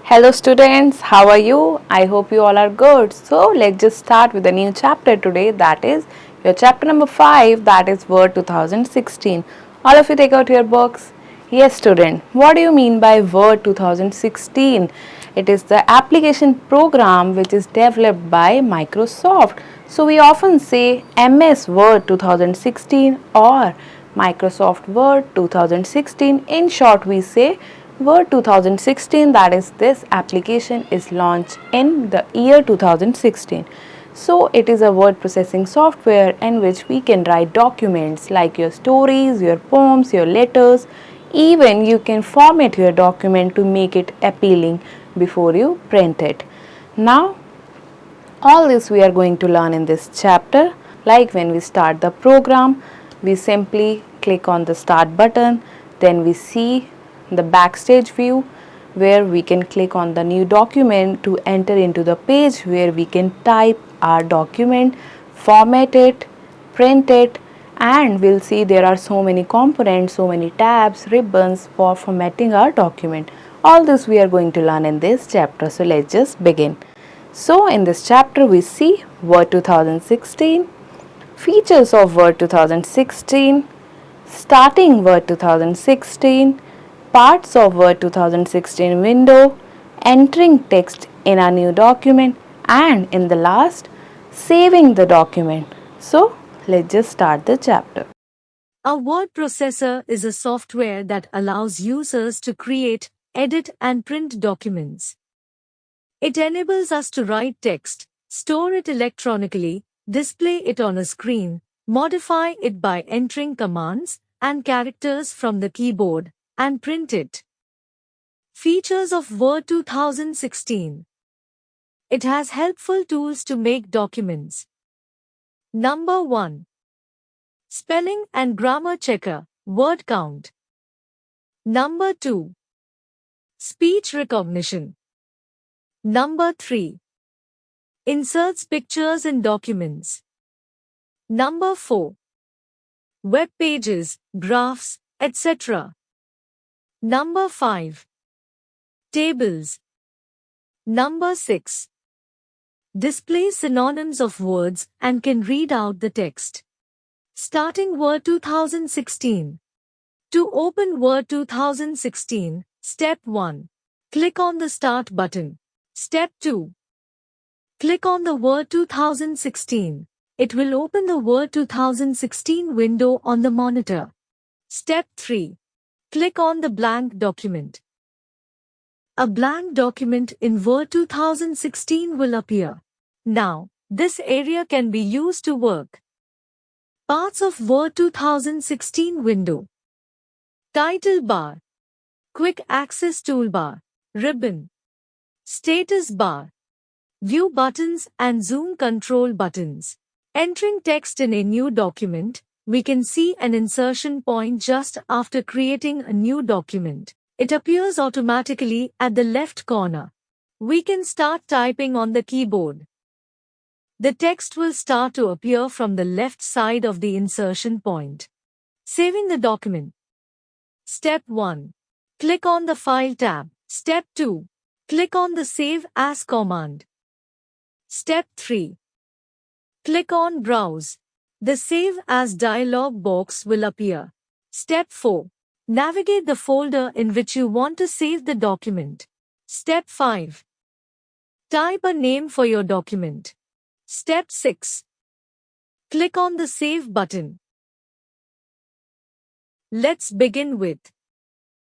Hello students, how are you? I hope you all are good. So let's just start with a new chapter today, that is your chapter number 5, that is Word 2016. All of you take out your books. Yes student, what do you mean by Word 2016? It is the application program which is developed by Microsoft. So we often say MS Word 2016 or Microsoft Word 2016. In short, we say Word 2016, that is, this application is launched in the year 2016. So, it is a word processing software in which we can write documents like your stories, your poems, your letters. Even you can format your document to make it appealing before you print it. Now, all this we are going to learn in this chapter. Like when we start the program, we simply click on the start button, then we see the backstage view where we can click on the new document to enter into the page where we can type our document, format it, print it, and we'll see there are so many components, so many tabs, ribbons for formatting our document. All this we are going to learn in this chapter. So let's just begin. So in this chapter we see Word 2016, features of Word 2016, starting Word 2016, parts of Word 2016 window, entering text in a new document, and in the last, saving the document. So let's just start the chapter. A word processor is a software that allows users to create, edit, and print documents. It enables us to write text, store it electronically, display it on a screen, modify it by entering commands and characters from the keyboard, and print it. Features of Word 2016. It has helpful tools to make documents. Number 1. Spelling and grammar checker, word count. Number 2. Speech recognition. Number 3. Inserts pictures in documents. Number 4. Web pages, graphs, etc. Number 5. Tables. Number 6. Displays synonyms of words and can read out the text. Starting Word 2016. To open Word 2016, Step 1. Click on the Start button. Step 2. Click on the Word 2016. It will open the Word 2016 window on the monitor. Step 3. Click on the blank document. A blank document in Word 2016 will appear. Now, this area can be used to work. Parts of Word 2016 window. Title bar. Quick access toolbar. Ribbon. Status bar. View buttons and zoom control buttons. Entering text in a new document, we can see an insertion point just after creating a new document. It appears automatically at the left corner. We can start typing on the keyboard. The text will start to appear from the left side of the insertion point. Saving the document. Step 1. Click on the File tab. Step 2. Click on the Save As command. Step 3. Click on Browse. The Save As dialog box will appear. Step 4. Navigate the folder in which you want to save the document. Step 5. Type a name for your document. Step 6. Click on the Save button. Let's begin with